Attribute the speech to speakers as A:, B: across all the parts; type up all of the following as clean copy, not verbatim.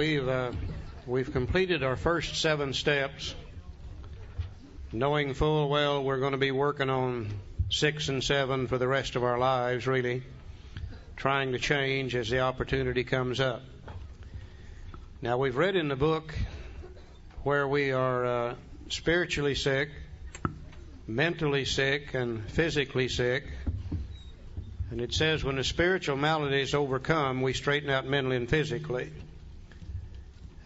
A: we've completed our first 7 steps, knowing full well we're going to be working on 6 and 7 for the rest of our lives, really, trying to change as the opportunity comes up. Now, we've read in the book where we are spiritually sick, mentally sick, and physically sick. And it says when the spiritual malady is overcome, we straighten out mentally and physically.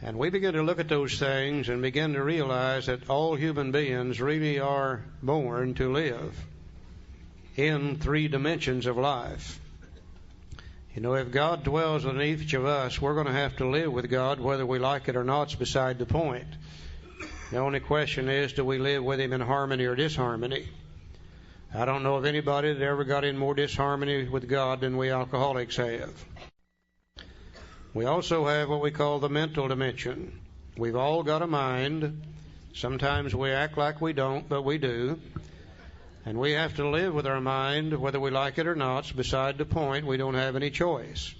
A: And we begin to look at those things and begin to realize that all human beings really are born to live in 3 dimensions of life. You know, if God dwells within each of us, we're going to have to live with God whether we like it or not. It's beside the point. The only question is, do we live with Him in harmony or disharmony? I don't know of anybody that ever got in more disharmony with God than we alcoholics have. We also have what we call the mental dimension. We've all got a mind. Sometimes we act like we don't, but we do. And we have to live with our mind, whether we like it or not. It's beside the point. We don't have any choice.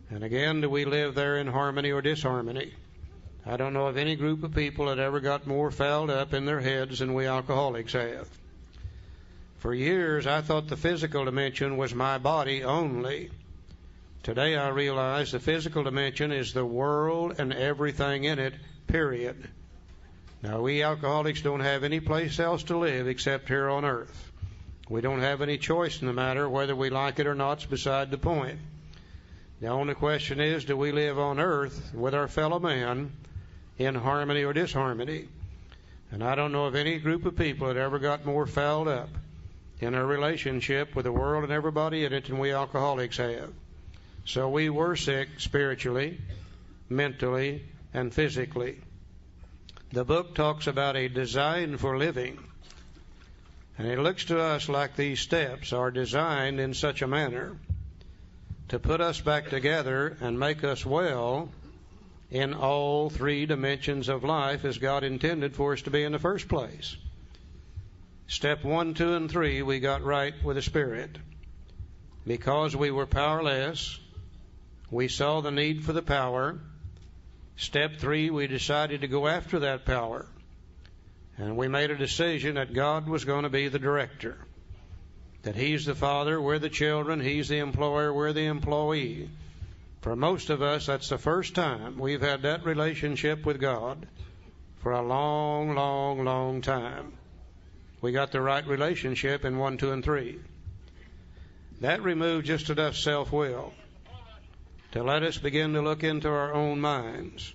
A: And again, do we live there in harmony or disharmony? I don't know of any group of people that ever got more fouled up in their heads than we alcoholics have. For years, I thought the physical dimension was my body only. Today, I realize the physical dimension is the world and everything in it, period. Now, we alcoholics don't have any place else to live except here on earth. We don't have any choice in the matter. Whether we like it or not is beside the point. The only question is, do we live on earth with our fellow man in harmony or disharmony? And I don't know of any group of people that ever got more fouled up in our relationship with the world and everybody in it than we alcoholics have. So we were sick spiritually, mentally, and physically. The book talks about a design for living. And it looks to us like these steps are designed in such a manner to put us back together and make us well in all 3 dimensions of life as God intended for us to be in the first place. Step 1, 2, and 3, we got right with the Spirit. Because we were powerless, we saw the need for the power. Step 3, we decided to go after that power. And we made a decision that God was going to be the director. That He's the Father, we're the children, He's the employer, we're the employee. For most of us, that's the first time we've had that relationship with God for a long, long, long time. We got the right relationship in 1, 2, and 3. That removed just enough self-will to let us begin to look into our own minds.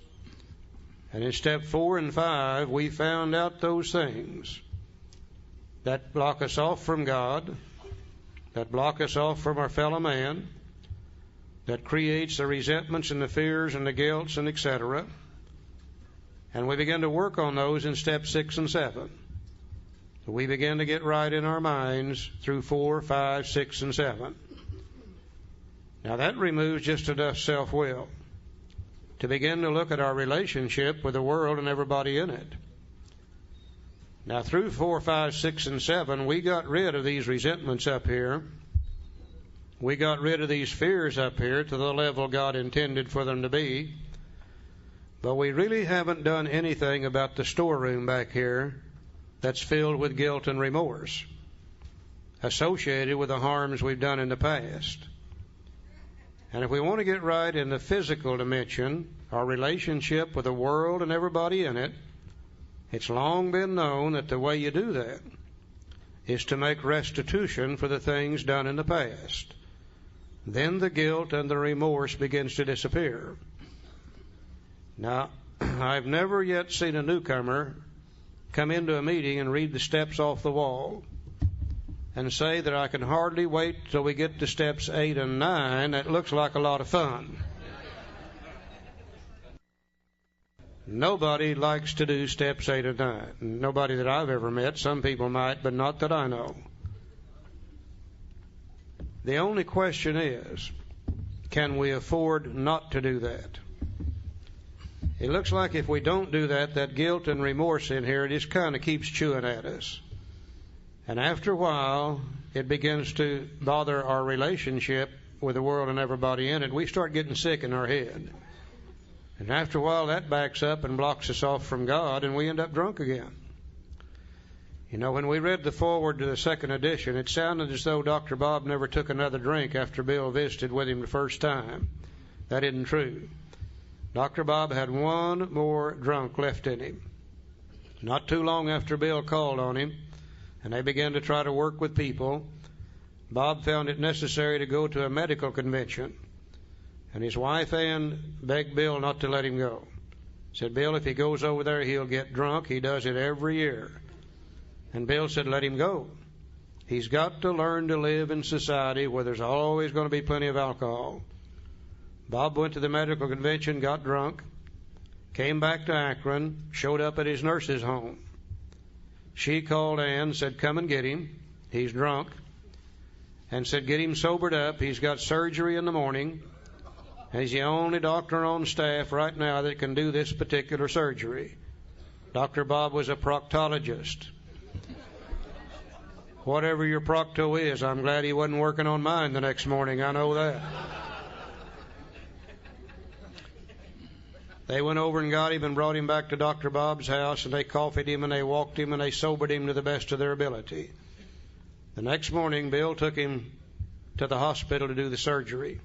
A: And in step 4 and 5, we found out those things that block us off from God, that block us off from our fellow man, that creates the resentments and the fears and the guilts and etc. And we begin to work on those in step 6 and 7. So we begin to get right in our minds through 4, 5, 6, and 7. Now that removes just enough self-will to begin to look at our relationship with the world and everybody in it. Now through 4, 5, 6, and 7, we got rid of these resentments up here. We got rid of these fears up here to the level God intended for them to be. But we really haven't done anything about the storeroom back here that's filled with guilt and remorse associated with the harms we've done in the past. And if we want to get right in the physical dimension, our relationship with the world and everybody in it, it's long been known that the way you do that is to make restitution for the things done in the past. Then the guilt and the remorse begins to disappear. Now, I've never yet seen a newcomer come into a meeting and read the steps off the wall and say that I can hardly wait till we get to steps 8 and 9. That looks like a lot of fun. Nobody likes to do steps 8 and 9. Nobody that I've ever met. Some people might, but not that I know. The only question is, can we afford not to do that? It looks like if we don't do that, that guilt and remorse in here just kind of keeps chewing at us. And after a while, it begins to bother our relationship with the world and everybody in it. We start getting sick in our head. And And after a while, that backs up and blocks us off from God, and we end up drunk again. You know, when we read the foreword to the second edition, it sounded as though Dr. Bob never took another drink after Bill visited with him the first time. That isn't true. Dr. Bob had one more drunk left in him. Not too long after Bill called on him, and they began to try to work with people, Bob found it necessary to go to a medical convention. And his wife Ann begged Bill not to let him go. Said, Bill, if he goes over there, he'll get drunk. He does it every year. And Bill said, let him go. He's got to learn to live in society where there's always going to be plenty of alcohol. Bob went to the medical convention, got drunk, came back to Akron, showed up at his nurse's home. She called Ann, said, come and get him. He's drunk. And said, get him sobered up. He's got surgery in the morning. He's the only doctor on staff right now that can do this particular surgery. Dr. Bob was a proctologist. Whatever your procto is, I'm glad he wasn't working on mine the next morning. I know that. They went over and got him and brought him back to Dr. Bob's house, and they coffeed him and they walked him and they sobered him to the best of their ability. The next morning, Bill took him to the hospital to do the surgery.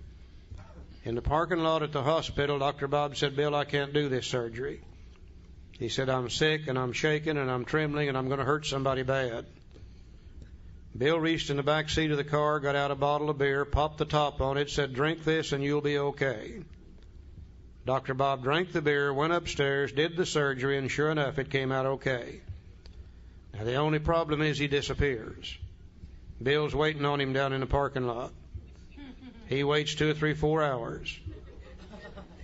A: In the parking lot at the hospital, Dr. Bob said, Bill, I can't do this surgery. He said, I'm sick and I'm shaking and I'm trembling and I'm going to hurt somebody bad. Bill reached in the back seat of the car, got out a bottle of beer, popped the top on it, said, drink this and you'll be okay. Dr. Bob drank the beer, went upstairs, did the surgery, and sure enough, it came out okay. Now, the only problem is he disappears. Bill's waiting on him down in the parking lot. He waits 2 or 3, 4 hours.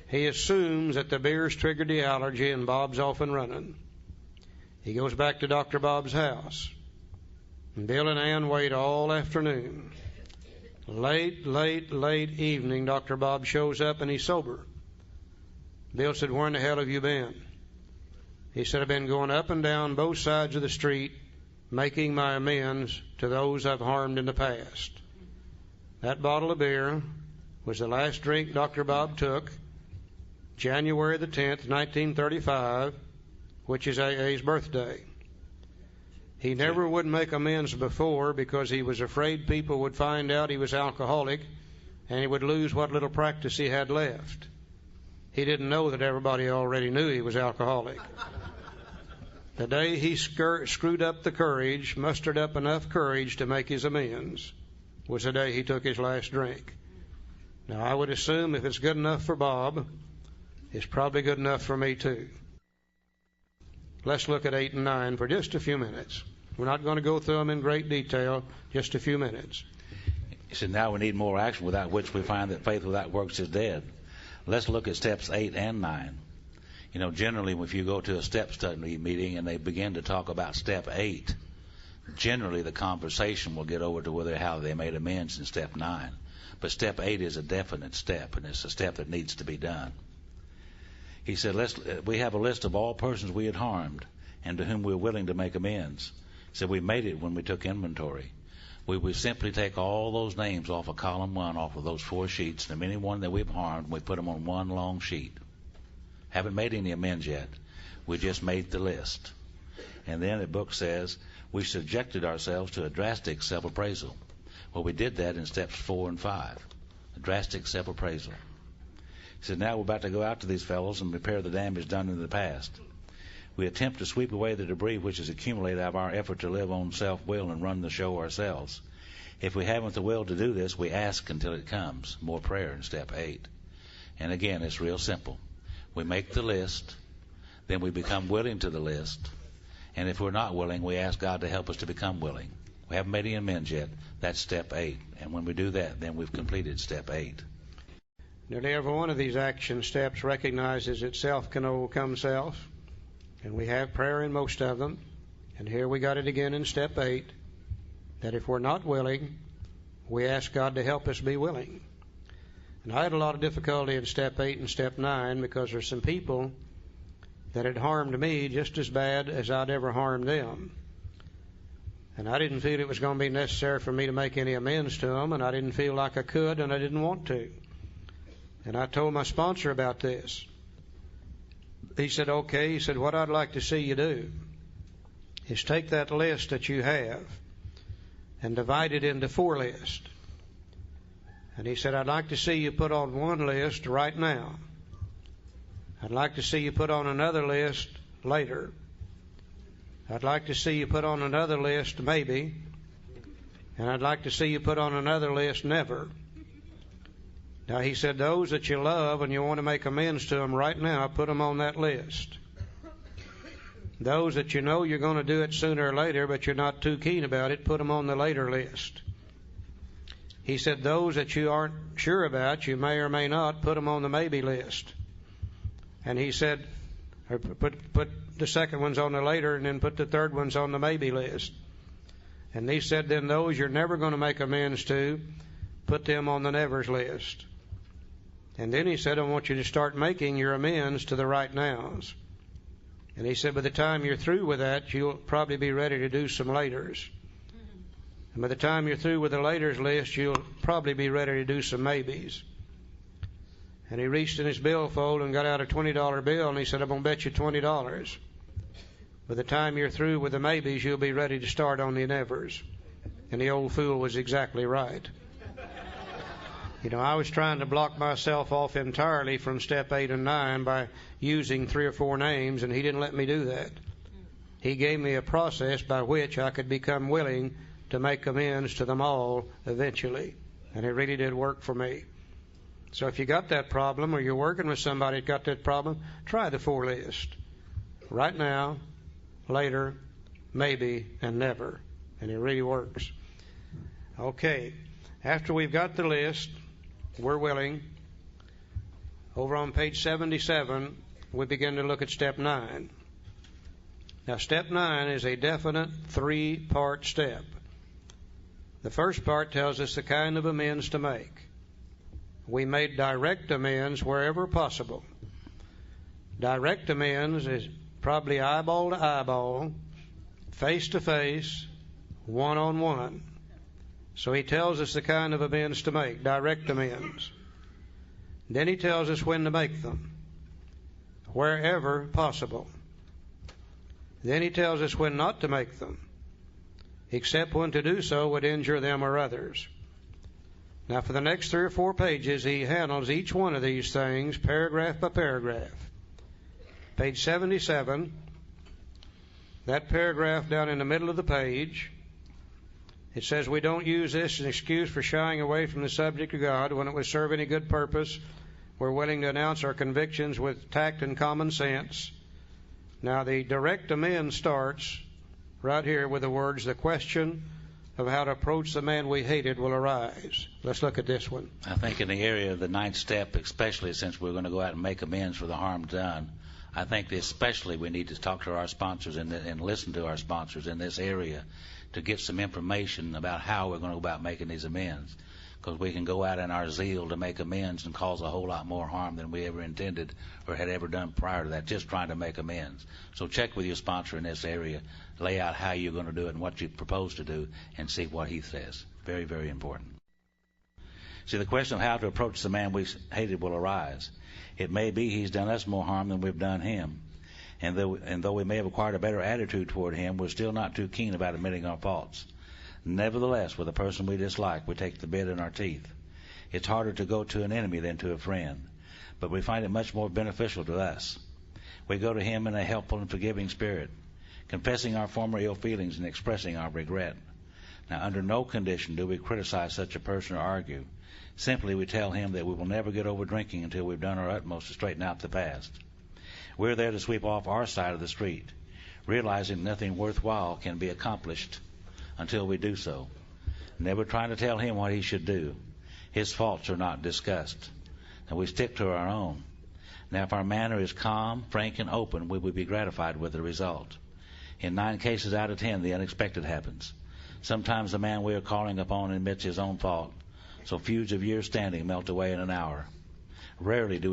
A: He assumes that the beer's triggered the allergy and Bob's off and running. He goes back to Dr. Bob's house. And Bill and Ann wait all afternoon. Late evening, Dr. Bob shows up and he's sober. Bill said, where in the hell have you been? He said, I've been going up and down both sides of the street, making my amends to those I've harmed in the past. That bottle of beer was the last drink Dr. Bob took, January the 10th, 1935, which is AA's birthday. He never would make amends before because he was afraid people would find out he was alcoholic and he would lose what little practice he had left. He didn't know that everybody already knew he was alcoholic. The day he screwed up the courage, mustered up enough courage to make his amends, was the day he took his last drink. Now, I would assume if it's good enough for Bob, it's probably good enough for me too. Let's look at 8 and 9 for just a few minutes. We're not going to go through them in great detail, just a few minutes.
B: He said, now we need more action, without which we find that faith without works is dead. Let's look at steps 8 and 9. You know, generally, if you go to a step study meeting and they begin to talk about step 8, generally the conversation will get over to how they made amends in step 9. But step 8 is a definite step, and it's a step that needs to be done. He said, we have a list of all persons we had harmed and to whom we were willing to make amends. He said, we made it when we took inventory. We would simply take all those names off of column 1, off of those 4 sheets, and anyone that we've harmed, we put them on one long sheet. Haven't made any amends yet. We just made the list. And then the book says we subjected ourselves to a drastic self-appraisal. Well, we did that in steps 4 and 5, a drastic self-appraisal. He said, now we're about to go out to these fellows and repair the damage done in the past. We attempt to sweep away the debris which has accumulated out of our effort to live on self-will and run the show ourselves. If we haven't the will to do this, we ask until it comes. More prayer in step 8. And again, it's real simple. We make the list, then we become willing to the list, and if we're not willing, we ask God to help us to become willing. We haven't made any amends yet. That's step 8. And when we do that, then we've completed step 8.
A: Nearly every one of these action steps recognizes that self can overcome self, and we have prayer in most of them. And here we got it again in step 8, that if we're not willing, we ask God to help us be willing. And I had a lot of difficulty in step 8 and step 9 because there's some people that had harmed me just as bad as I'd ever harmed them. And I didn't feel it was going to be necessary for me to make any amends to them, and I didn't feel like I could, and I didn't want to. And I told my sponsor about this. he said, okay. He said, what I'd like to see you do is take that list that you have and divide it into 4 lists. And he said, I'd like to see you put on one list right now. I'd like to see you put on another list later. I'd like to see you put on another list maybe. And I'd like to see you put on another list never. Now, he said, those that you love and you want to make amends to them right now, put them on that list. Those that you know you're going to do it sooner or later, but you're not too keen about it, put them on the later list. He said, those that you aren't sure about, you may or may not, put them on the maybe list. And he said, put the second ones on the later, and then put the third ones on the maybe list. And he said, then those you're never going to make amends to, put them on the nevers list. And then he said, I want you to start making your amends to the right nows. And he said, by the time you're through with that, you'll probably be ready to do some laters. And by the time you're through with the laters list, you'll probably be ready to do some maybes. And he reached in his billfold and got out a $20 bill, and he said, I'm going to bet you $20. By the time you're through with the maybes, you'll be ready to start on the nevers. And the old fool was exactly right. You know, I was trying to block myself off entirely from step 8 and 9 by using 3 or 4 names, and he didn't let me do that. He gave me a process by which I could become willing to make amends to them all eventually. And it really did work for me. So if you got that problem, or you're working with somebody that got that problem, try the 4 list. Right now, later, maybe, and never. And it really works. Okay. After we've got the list, we're willing. Over on page 77, we begin to look at step 9. Now, step 9 is a definite 3-part step. The first part tells us the kind of amends to make. We made direct amends wherever possible. Direct amends is probably eyeball to eyeball, face to face, one-on-one. So he tells us the kind of amends to make, direct amends. Then he tells us when to make them, wherever possible. Then he tells us when not to make them, except when to do so would injure them or others. Now, for the next 3 or 4 pages, he handles each one of these things paragraph by paragraph. Page 77, that paragraph down in the middle of the page, it says we don't use this as an excuse for shying away from the subject of God when it would serve any good purpose. We're willing to announce our convictions with tact and common sense. Now, the direct amend starts right here with the words, the question of how to approach the man we hated will arise. Let's look at this one.
B: I think in the area of the 9th step, especially since we're going to go out and make amends for the harm done, I think especially we need to talk to our sponsors and listen to our sponsors in this area to get some information about how we're going to go about making these amends. Because we can go out in our zeal to make amends and cause a whole lot more harm than we ever intended or had ever done prior to that, just trying to make amends. So check with your sponsor in this area, lay out how you're going to do it and what you propose to do, and see what he says. Very, very important. See, the question of how to approach the man we hated will arise. It may be he's done us more harm than we've done him. And though we may have acquired a better attitude toward him, we're still not too keen about admitting our faults. Nevertheless, with a person we dislike, we take the bit in our teeth. It's harder to go to an enemy than to a friend, but we find it much more beneficial to us. We go to him in a helpful and forgiving spirit, confessing our former ill feelings and expressing our regret. Now, under no condition do we criticize such a person or argue. Simply, we tell him that we will never get over drinking until we've done our utmost to straighten out the past. We're there to sweep off our side of the street, realizing nothing worthwhile can be accomplished until we do so. Never trying to tell him what he should do. His faults are not discussed, and we stick to our own. Now, if our manner is calm, frank, and open, we will be gratified with the result. In 9 cases out of 10, the unexpected happens. Sometimes the man we are calling upon admits his own fault, so feuds of years standing melt away in an hour. Rarely do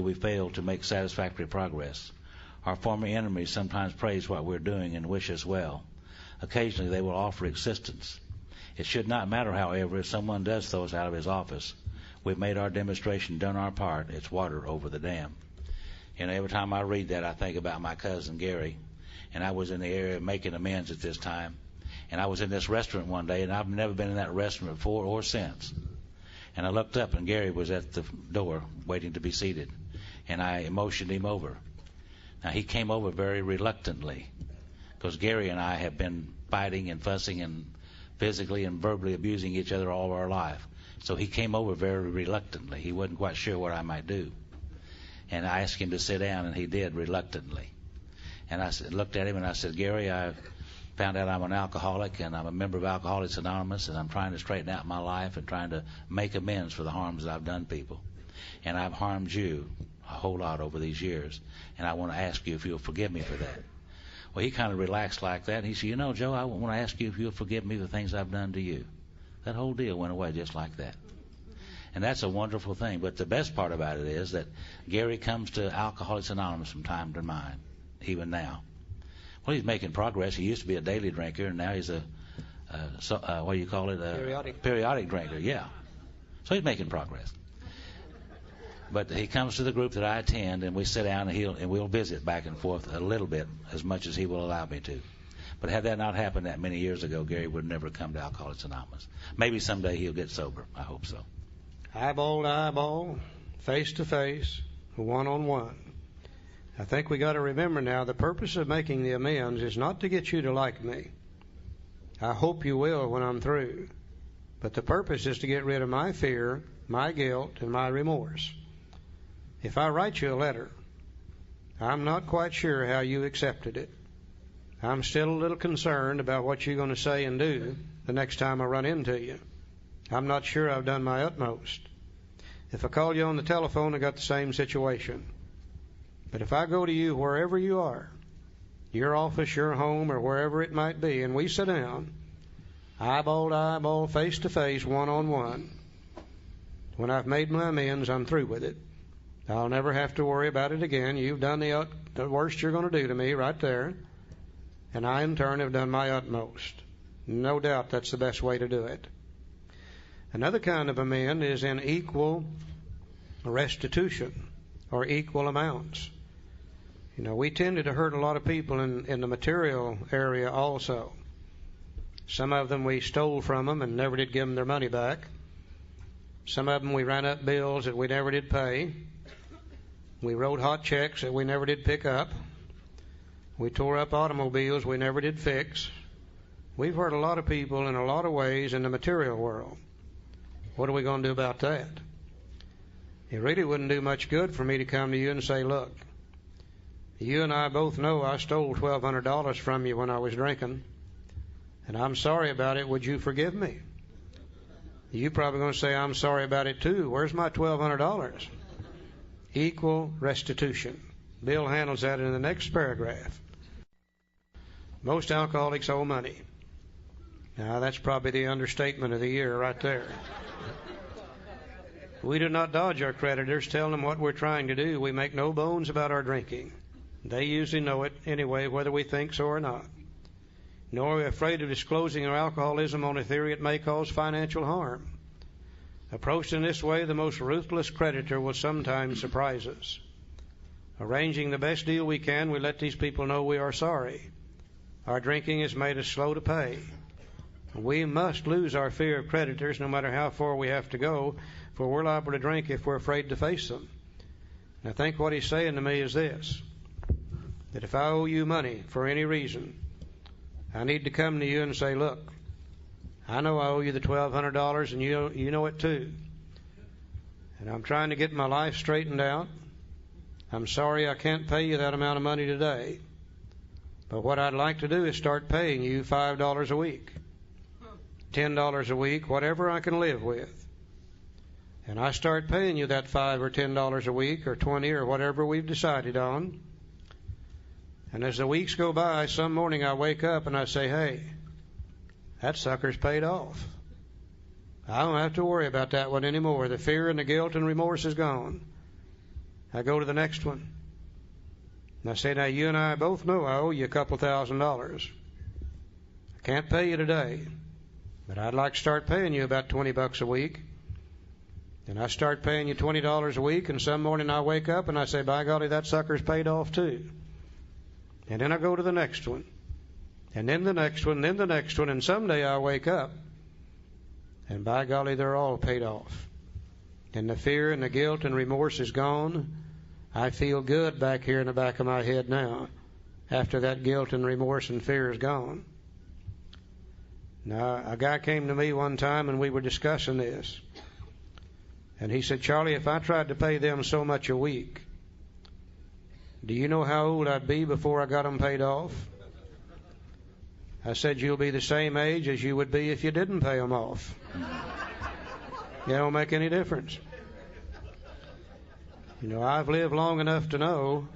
B: we fail to make satisfactory progress. Our former enemies sometimes praise what we're doing and wish us well. Occasionally they will offer assistance. It should not matter, however, if someone does throw us out of his office. We've made our demonstration, done our part. It's water over the dam. Every time I read that, I think about my cousin Gary. And I was in the area making amends at this time. And I was in this restaurant one day, and I've never been in that restaurant before or since. And I looked up, and Gary was at the door waiting to be seated. And I motioned him over. Now, he came over very reluctantly, because Gary and I have been fighting and fussing and physically and verbally abusing each other all of our life. So he came over very reluctantly. He wasn't quite sure what I might do. And I asked him to sit down, and he did reluctantly. And I looked at him, and I said, Gary, I found out I'm an alcoholic, and I'm a member of Alcoholics Anonymous, and I'm trying to straighten out my life and trying to make amends for the harms that I've done people. And I've harmed you a whole lot over these years, and I want to ask you if you'll forgive me for that. Well, he kind of relaxed like that, and he said, Joe, I want to ask you if you'll forgive me for the things I've done to you. That whole deal went away just like that. And that's a wonderful thing. But the best part about it is that Gary comes to Alcoholics Anonymous from time to time, even now. Well, he's making progress. He used to be a daily drinker, and now he's a what do you call it? Periodic drinker, yeah. So he's making progress. But he comes to the group that I attend, and we sit down, and we'll visit back and forth a little bit, as much as he will allow me to. But had that not happened that many years ago, Gary would never come to Alcoholics Anonymous. Maybe someday he'll get sober. I hope so.
A: Eyeball to eyeball, face to face, one-on-one. I think we got to remember now, the purpose of making the amends is not to get you to like me. I hope you will when I'm through. But the purpose is to get rid of my fear, my guilt, and my remorse. If I write you a letter, I'm not quite sure how you accepted it. I'm still a little concerned about what you're going to say and do the next time I run into you. I'm not sure I've done my utmost. If I call you on the telephone, I got the same situation. But if I go to you wherever you are, your office, your home, or wherever it might be, and we sit down, eyeball to eyeball, face to face, one-on-one, when I've made my amends, I'm through with it. I'll never have to worry about it again. You've done the worst you're going to do to me right there, and I, in turn, have done my utmost. No doubt that's the best way to do it. Another kind of amend is in equal restitution, or equal amounts. We tended to hurt a lot of people in the material area also. Some of them we stole from them and never did give them their money back. Some of them we ran up bills that we never did pay. We wrote hot checks that we never did pick up. We tore up automobiles we never did fix. We've hurt a lot of people in a lot of ways in the material world. What are we going to do about that? It really wouldn't do much good for me to come to you and say, look, you and I both know I stole $1,200 from you when I was drinking, and I'm sorry about it. Would you forgive me? You're probably going to say, I'm sorry about it too. Where's my $1,200? Equal restitution. Bill handles that in the next paragraph. Most alcoholics owe money. Now, that's probably the understatement of the year right there. We do not dodge our creditors, tell them what we're trying to do. We make no bones about our drinking. They usually know it anyway, whether we think so or not. Nor are we afraid of disclosing our alcoholism on a theory it may cause financial harm. Approached in this way, the most ruthless creditor will sometimes surprise us. Arranging the best deal we can, we let these people know we are sorry. Our drinking has made us slow to pay. We must lose our fear of creditors no matter how far we have to go, for we're liable to drink if we're afraid to face them. And I think what he's saying to me is this, that if I owe you money for any reason, I need to come to you and say, look, I know I owe you the $1,200 and you know it too. And I'm trying to get my life straightened out. I'm sorry I can't pay you that amount of money today. But what I'd like to do is start paying you $5 a week, $10 a week, whatever I can live with. And I start paying you that $5 or $10 a week or $20 or whatever we've decided on. And as the weeks go by, some morning I wake up and I say, hey, that sucker's paid off. I don't have to worry about that one anymore. The fear and the guilt and remorse is gone. I go to the next one. And I say, now you and I both know I owe you a couple $1,000. I can't pay you today, but I'd like to start paying you about $20 a week. And I start paying you $20 a week, and some morning I wake up and I say, by golly, that sucker's paid off too. And then I go to the next one, and then the next one, then the next one, and someday I wake up, and by golly, they're all paid off. And the fear and the guilt and remorse is gone. I feel good back here in the back of my head now, after that guilt and remorse and fear is gone. Now, a guy came to me one time, and we were discussing this. And he said, Charlie, if I tried to pay them so much a week, do you know how old I'd be before I got them paid off? I said, you'll be the same age as you would be if you didn't pay them off. It don't make any difference. You know, I've lived long enough to know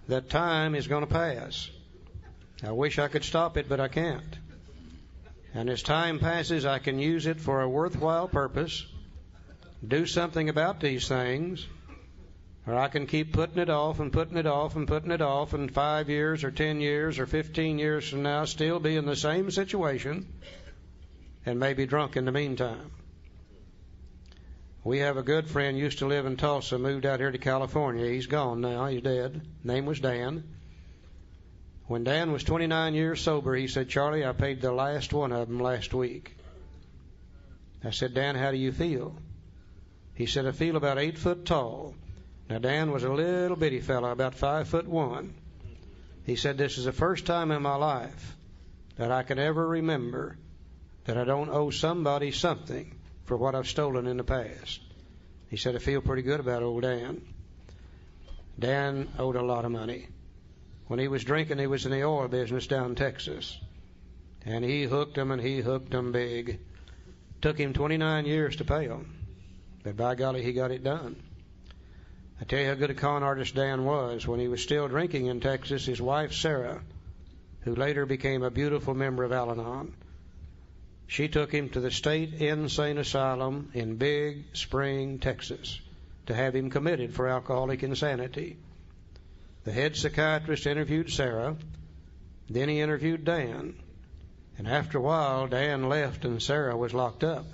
A: that time is going to pass. I wish I could stop it, but I can't. And as time passes, I can use it for a worthwhile purpose, do something about these things, or I can keep putting it off and putting it off and putting it off, and 5 years or 10 years or 15 years from now still be in the same situation and maybe drunk in the meantime. We have a good friend, used to live in Tulsa, moved out here to California. He's gone now. He's dead. Name was Dan. When Dan was 29 years sober, he said, Charlie, I paid the last one of them last week. I said, Dan, how do you feel? He said, I feel about 8 foot tall. Now, Dan was a little bitty fellow, about 5'1". He said, this is the first time in my life that I can ever remember that I don't owe somebody something for what I've stolen in the past. He said, I feel pretty good about old Dan. Dan owed a lot of money. When he was drinking, he was in the oil business down in Texas. And he hooked them, and he hooked them big. Took him 29 years to pay them. But by golly, he got it done. I tell you how good a con artist Dan was. When he was still drinking in Texas, his wife, Sarah, who later became a beautiful member of Al-Anon, she took him to the state insane asylum in Big Spring, Texas, to have him committed for alcoholic insanity. The head psychiatrist interviewed Sarah, then he interviewed Dan, and after a while, Dan left and Sarah was locked up.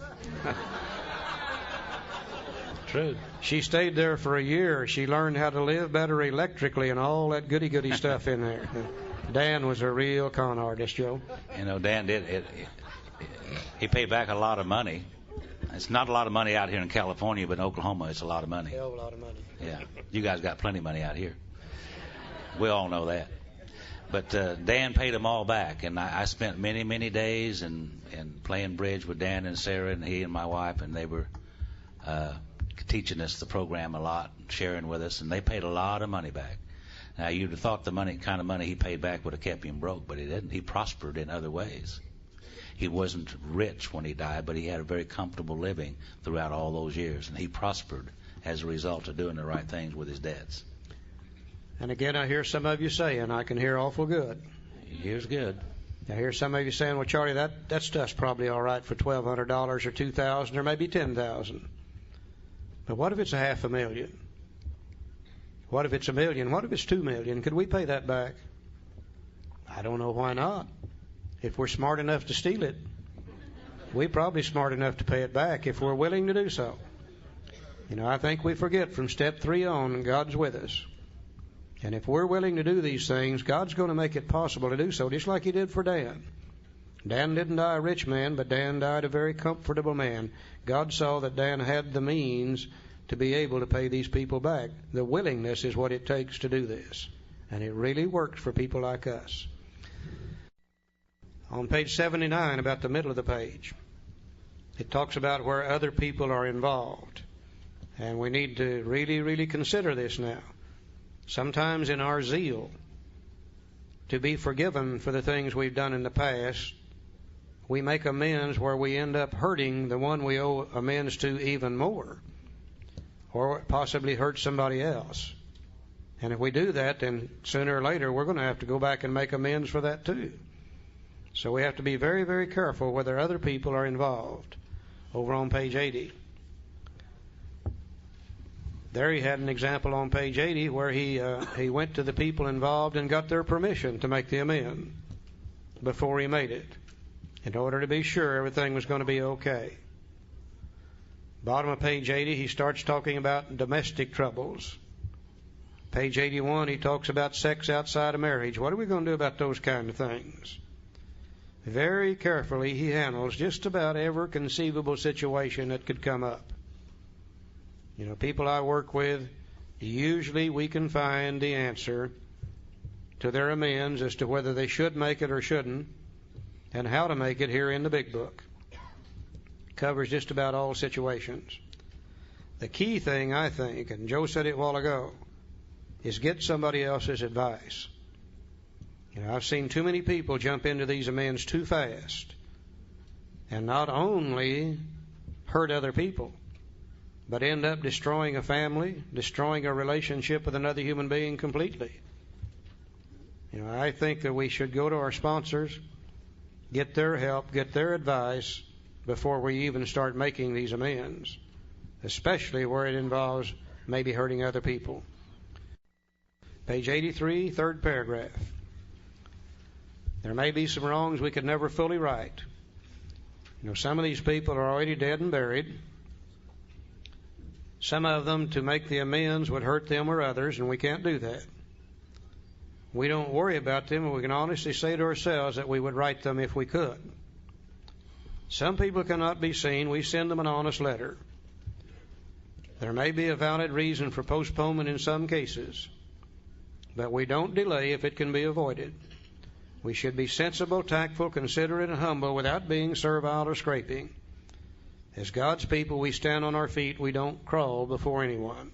B: True.
A: She stayed there for a year. She learned how to live better electrically and all that goody-goody stuff in there. Dan was a real con artist, Joe.
B: You know, Dan did it. He paid back a lot of money. It's not a lot of money out here in California, but in Oklahoma, it's a lot of money.
A: Hell of a lot of money.
B: Yeah. You guys got plenty of money out here. We all know that. But Dan paid them all back, and I spent many, many days and playing bridge with Dan and Sarah and he and my wife, and they were teaching us the program a lot, sharing with us, and they paid a lot of money back. Now, you'd have thought the kind of money he paid back would have kept him broke, but he didn't. He prospered in other ways. He wasn't rich when he died, but he had a very comfortable living throughout all those years, and he prospered as a result of doing the right things with his debts.
A: And again, I hear some of you saying, I can hear awful good.
B: He hears good.
A: I hear some of you saying, well, Charlie, that stuff's probably all right for $1,200 or $2,000 or maybe $10,000. But what if it's $500,000? What if it's $1 million? What if it's $2 million? Could we pay that back? I don't know why not. If we're smart enough to steal it, we're probably smart enough to pay it back if we're willing to do so. You know, I think we forget from step 3 on, God's with us. And if we're willing to do these things, God's going to make it possible to do so, just like he did for Dan. Dan didn't die a rich man, but Dan died a very comfortable man. God saw that Dan had the means to be able to pay these people back. The willingness is what it takes to do this. And it really works for people like us. On page 79, about the middle of the page, it talks about where other people are involved. And we need to really, really consider this now. Sometimes in our zeal to be forgiven for the things we've done in the past, we make amends where we end up hurting the one we owe amends to even more, or possibly hurt somebody else. And if we do that, then sooner or later we're going to have to go back and make amends for that too. So we have to be very, very careful whether other people are involved. Over on page 80. There he had an example on page 80 where he went to the people involved and got their permission to make the amend before he made it, in order to be sure everything was going to be okay. Bottom of page 80, he starts talking about domestic troubles. Page 81, he talks about sex outside of marriage. What are we going to do about those kind of things? Very carefully, he handles just about every conceivable situation that could come up. You know, people I work with, usually we can find the answer to their amends as to whether they should make it or shouldn't, and how to make it here in the big book. Covers just about all situations. The key thing, I think, and Joe said it a while ago, is get somebody else's advice. You know, I've seen too many people jump into these amends too fast and not only hurt other people, but end up destroying a family, destroying a relationship with another human being completely. You know, I think that we should go to our sponsors, get their help, get their advice before we even start making these amends, especially where it involves maybe hurting other people. Page 83, third paragraph. There may be some wrongs we could never fully right. You know, some of these people are already dead and buried. Some of them, to make the amends, would hurt them or others, and we can't do that. We don't worry about them, and we can honestly say to ourselves that we would right them if we could. Some people cannot be seen. We send them an honest letter. There may be a valid reason for postponement in some cases, but we don't delay if it can be avoided. We should be sensible, tactful, considerate, and humble without being servile or scraping. As God's people, we stand on our feet. We don't crawl before anyone.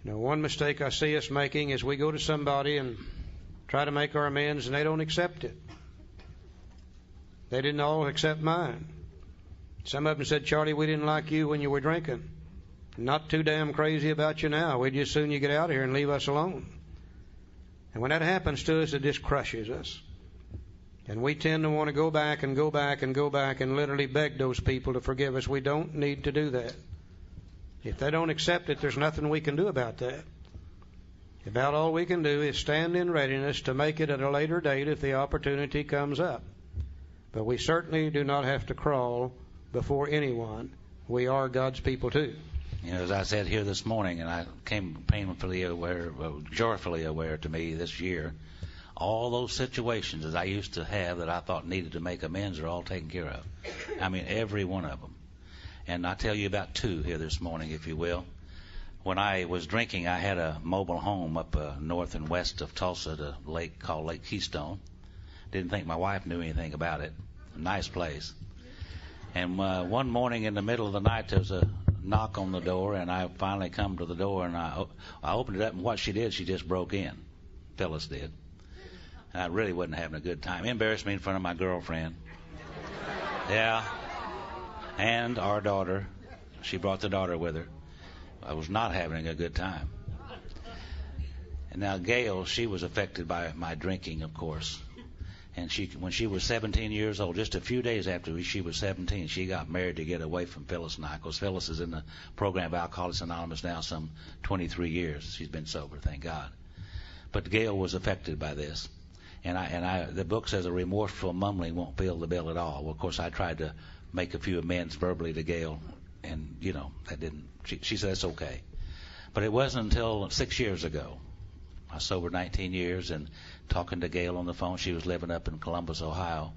A: You know, one mistake I see us making is we go to somebody and try to make our amends, and they don't accept it. They didn't all accept mine. Some of them said, Charlie, we didn't like you when you were drinking. Not too damn crazy about you now. We'd just soon you get out of here and leave us alone. And when that happens to us, it just crushes us. And we tend to want to go back and go back and go back and literally beg those people to forgive us. We don't need to do that. If they don't accept it, there's nothing we can do about that. About all we can do is stand in readiness to make it at a later date if the opportunity comes up. But we certainly do not have to crawl before anyone. We are God's people too.
B: You know, as I said here this morning, and I came painfully aware, joyfully aware to me this year, all those situations that I used to have that I thought needed to make amends are all taken care of. I mean, every one of them. And I'll tell you about two here this morning, if you will. When I was drinking, I had a mobile home up north and west of Tulsa at a lake called Lake Keystone. Didn't think my wife knew anything about it. A nice place. And one morning in the middle of the night, there was a knock on the door, and I finally come to the door, and I opened it up, and what she did, she just broke in. Phyllis did. And I really wasn't having a good time. Embarrassed me in front of my girlfriend. Yeah. And our daughter. She brought the daughter with her. I was not having a good time. And now Gail, she was affected by my drinking, of course. And when she was 17 years old, just a few days after she was 17, she got married to get away from Phyllis and I. Because Phyllis is in the program of Alcoholics Anonymous now some 23 years. She's been sober, thank God. But Gail was affected by this. And the book says a remorseful mumbling won't fill the bill at all. Well, of course, I tried to make a few amends verbally to Gail, and, you know, that didn't. She said it's okay. But it wasn't until 6 years ago. I was sober 19 years, and talking to Gail on the phone, she was living up in Columbus, Ohio,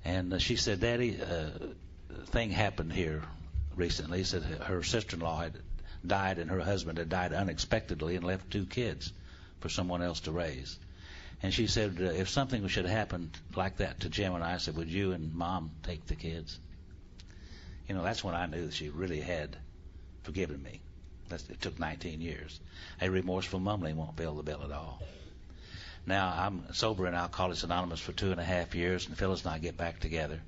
B: and she said, Daddy, a thing happened here recently. She said her sister-in-law had died, and her husband had died unexpectedly and left 2 kids for someone else to raise. And she said, if something should happen like that to Jim and I, said, would you and Mom take the kids? You know, that's when I knew that she really had forgiven me. It took 19 years. A remorseful mumbling won't fill the bill at all. Now, I'm sober in Alcoholics Anonymous for 2.5 years, and Phyllis and I get back together.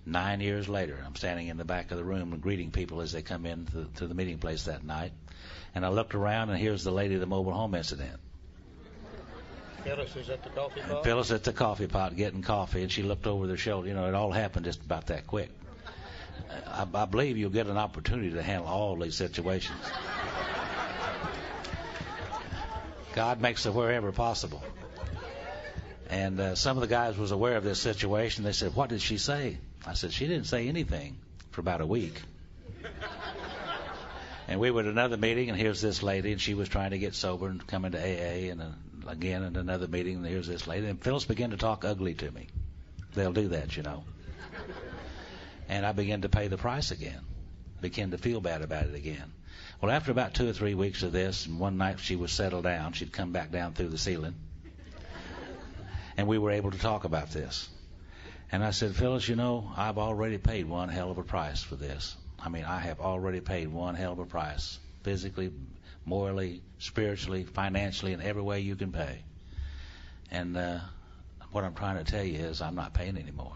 B: 9 years later, I'm standing in the back of the room and greeting people as they come in to the meeting place that night. And I looked around, and here's the lady of the mobile home incident.
A: Phyllis is at the coffee pot?
B: Phyllis at the coffee pot getting coffee, and she looked over their shoulder. You know, it all happened just about that quick. I believe you'll get an opportunity to handle all these situations. God makes it wherever possible. And some of the guys was aware of this situation. They said, what did she say? I said, she didn't say anything for about a week. And we were at another meeting, and here's this lady, and she was trying to get sober and come into AA, and again at another meeting, and here's this lady. And Phyllis began to talk ugly to me. They'll do that, you know. And I began to pay the price again, began to feel bad about it again. Well, after about 2 or 3 weeks of this, and one night she was settled down, she'd come back down through the ceiling, and we were able to talk about this. And I said, Phyllis, you know, I've already paid one hell of a price for this. I mean, I have already paid one hell of a price, physically, morally, spiritually, financially, in every way you can pay. And what I'm trying to tell you is I'm not paying anymore.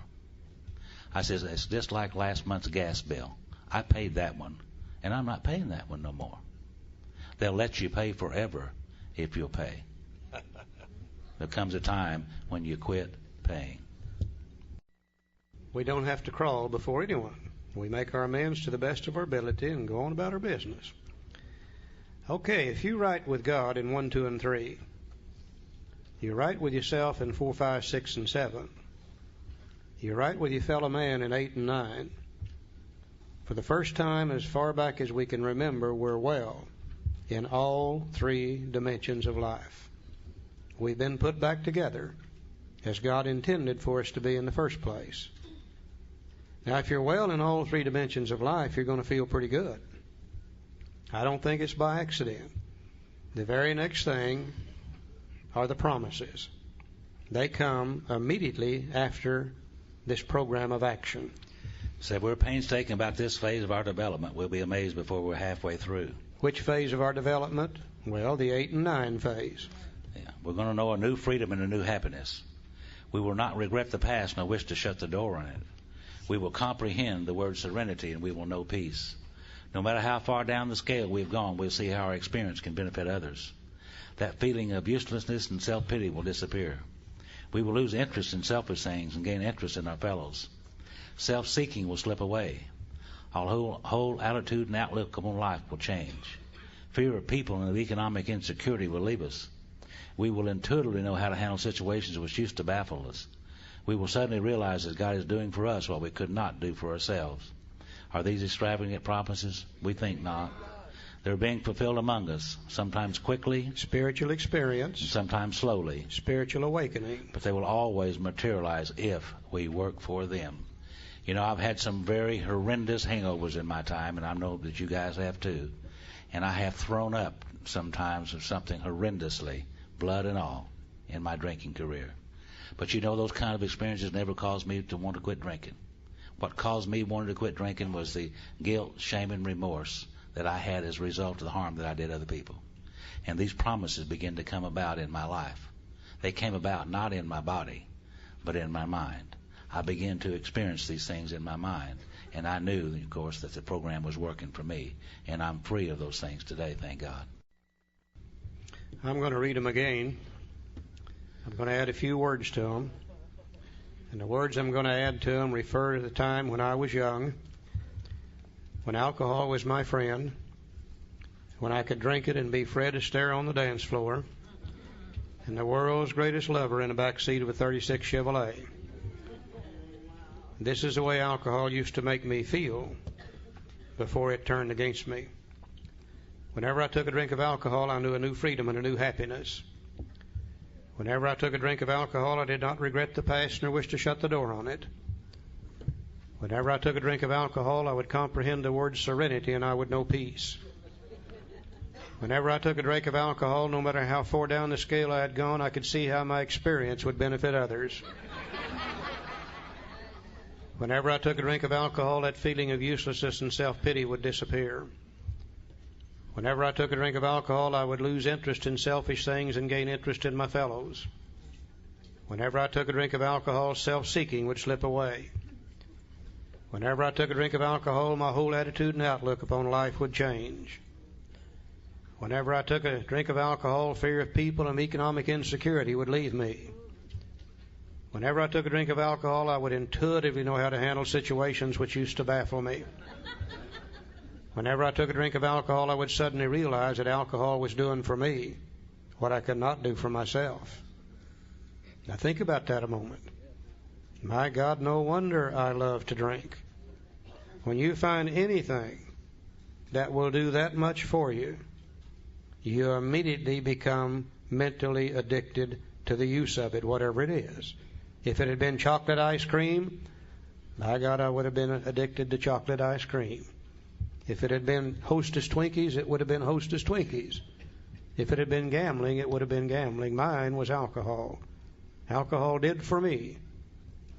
B: I said, it's just like last month's gas bill. I paid that one, and I'm not paying that one no more. They'll let you pay forever if you'll pay. There comes a time when you quit paying.
A: We don't have to crawl before anyone. We make our amends to the best of our ability and go on about our business. Okay, if you right with God in 1, 2, and 3, you're right with yourself in 4, 5, 6, and 7. You're right with your fellow man in 8 and 9. For the first time, as far back as we can remember, we're well in all 3 dimensions of life. We've been put back together as God intended for us to be in the first place. Now, if you're well in all 3 dimensions of life, you're going to feel pretty good. I don't think it's by accident. The very next thing are the promises. They come immediately after this program of action.
B: So if we're painstaking about this phase of our development, we'll be amazed before we're halfway through.
A: Which phase of our development? Well, the 8 and 9 phase.
B: Yeah, we're going to know a new freedom and a new happiness. We will not regret the past nor wish to shut the door on it. We will comprehend the word serenity, and we will know peace. No matter how far down the scale we've gone, we'll see how our experience can benefit others. That feeling of uselessness and self-pity will disappear. We will lose interest in selfish things and gain interest in our fellows. Self-seeking will slip away. Our whole attitude and outlook on life will change. Fear of people and of economic insecurity will leave us. We will intuitively know how to handle situations which used to baffle us. We will suddenly realize that God is doing for us what we could not do for ourselves. Are these extravagant promises? We think not. They're being fulfilled among us, sometimes quickly,
A: spiritual experience,
B: sometimes slowly,
A: spiritual awakening.
B: But they will always materialize if we work for them. You know, I've had some very horrendous hangovers in my time, and I know that you guys have too. And I have thrown up sometimes of something horrendously, blood and all, in my drinking career. But you know, those kind of experiences never caused me to want to quit drinking. What caused me wanting to quit drinking was the guilt, shame, and remorse that I had as a result of the harm that I did other people. And these promises began to come about in my life. They came about not in my body, but in my mind. I began to experience these things in my mind. And I knew, of course, that the program was working for me. And I'm free of those things today, thank God.
A: I'm going to read them again. I'm going to add a few words to them. And the words I'm going to add to them refer to the time when I was young, when alcohol was my friend, when I could drink it and be Fred Astaire on the dance floor, and the world's greatest lover in the back seat of a 36 Chevrolet. This is the way alcohol used to make me feel before it turned against me. Whenever I took a drink of alcohol, I knew a new freedom and a new happiness. Whenever I took a drink of alcohol, I did not regret the past nor wish to shut the door on it. Whenever I took a drink of alcohol, I would comprehend the word serenity and I would know peace. Whenever I took a drink of alcohol, no matter how far down the scale I had gone, I could see how my experience would benefit others. Whenever I took a drink of alcohol, that feeling of uselessness and self-pity would disappear. Whenever I took a drink of alcohol, I would lose interest in selfish things and gain interest in my fellows. Whenever I took a drink of alcohol, self-seeking would slip away. Whenever I took a drink of alcohol, my whole attitude and outlook upon life would change. Whenever I took a drink of alcohol, fear of people and economic insecurity would leave me. Whenever I took a drink of alcohol, I would intuitively know how to handle situations which used to baffle me. Whenever I took a drink of alcohol, I would suddenly realize that alcohol was doing for me what I could not do for myself. Now think about that a moment. My God, no wonder I love to drink. When you find anything that will do that much for you, you immediately become mentally addicted to the use of it, whatever it is. If it had been chocolate ice cream, by God, I would have been addicted to chocolate ice cream. If it had been Hostess Twinkies, it would have been Hostess Twinkies. If it had been gambling, it would have been gambling. Mine was alcohol. Alcohol did for me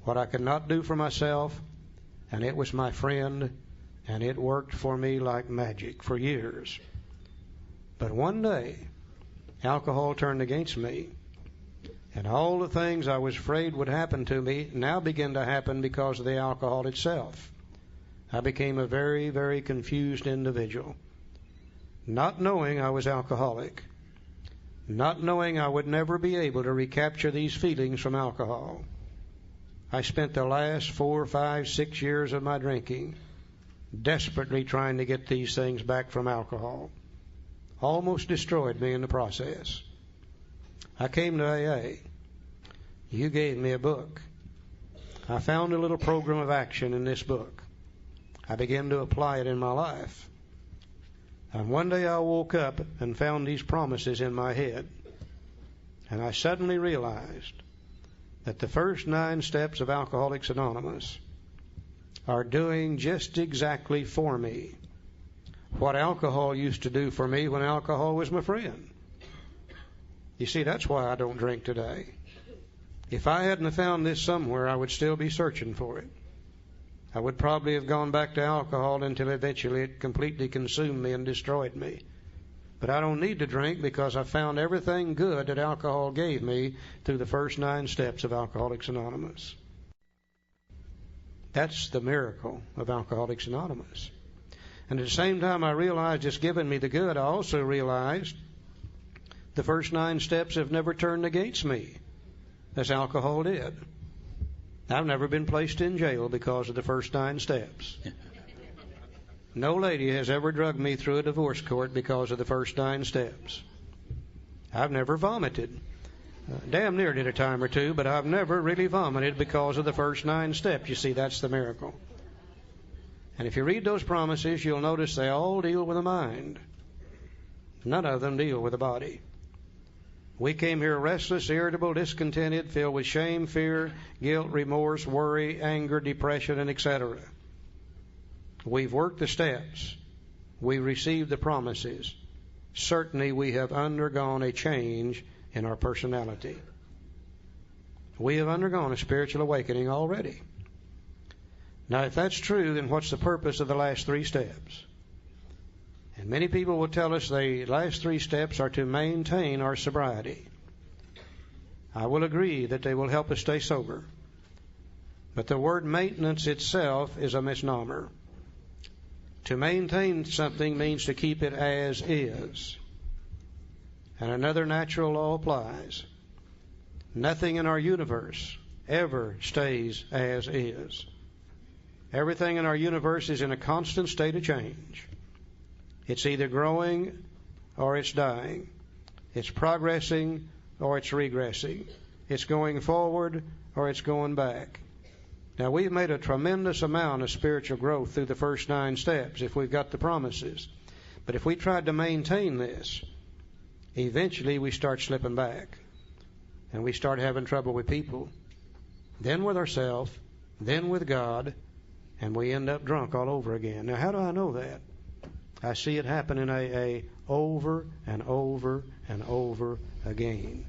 A: what I could not do for myself, and it was my friend, and it worked for me like magic for years. But one day, alcohol turned against me, and all the things I was afraid would happen to me now began to happen because of the alcohol itself. I became a very, very confused individual, not knowing I was alcoholic, not knowing I would never be able to recapture these feelings from alcohol. I spent the last 4, 5, 6 years of my drinking desperately trying to get these things back from alcohol. Almost destroyed me in the process. I came to AA. You gave me a book. I found a little program of action in this book. I began to apply it in my life. And one day I woke up and found these promises in my head. And I suddenly realized that the first 9 steps of Alcoholics Anonymous are doing just exactly for me what alcohol used to do for me when alcohol was my friend. You see, that's why I don't drink today. If I hadn't found this somewhere, I would still be searching for it. I would probably have gone back to alcohol until eventually it completely consumed me and destroyed me. But I don't need to drink because I found everything good that alcohol gave me through the first 9 steps of Alcoholics Anonymous. That's the miracle of Alcoholics Anonymous. And at the same time I realized it's given me the good, I also realized the first 9 steps have never turned against me, as alcohol did. I've never been placed in jail because of the first 9 steps. No lady has ever drugged me through a divorce court because of the first 9 steps. I've never vomited. Damn near did a time or two, but I've never really vomited because of the first 9 steps. You see, that's the miracle. And if you read those promises, you'll notice they all deal with the mind. None of them deal with the body. We came here restless, irritable, discontented, filled with shame, fear, guilt, remorse, worry, anger, depression, and etc. We've worked the steps. We've received the promises. Certainly we have undergone a change in our personality. We have undergone a spiritual awakening already. Now, if that's true, then what's the purpose of the last 3 steps? And many people will tell us the last 3 steps are to maintain our sobriety. I will agree that they will help us stay sober. But the word maintenance itself is a misnomer. To maintain something means to keep it as is. And another natural law applies. Nothing in our universe ever stays as is. Everything in our universe is in a constant state of change. It's either growing or it's dying. It's progressing or it's regressing. It's going forward or it's going back. Now, we've made a tremendous amount of spiritual growth through the first 9 steps if we've got the promises. But if we tried to maintain this, eventually we start slipping back. And we start having trouble with people, then with ourselves, then with God, and we end up drunk all over again. Now, how do I know that? I see it happen in AA over and over and over again.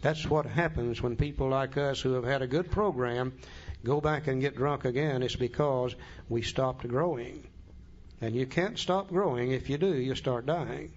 A: That's what happens when people like us who have had a good program go back and get drunk again. It's because we stopped growing. And you can't stop growing. If you do, you start dying.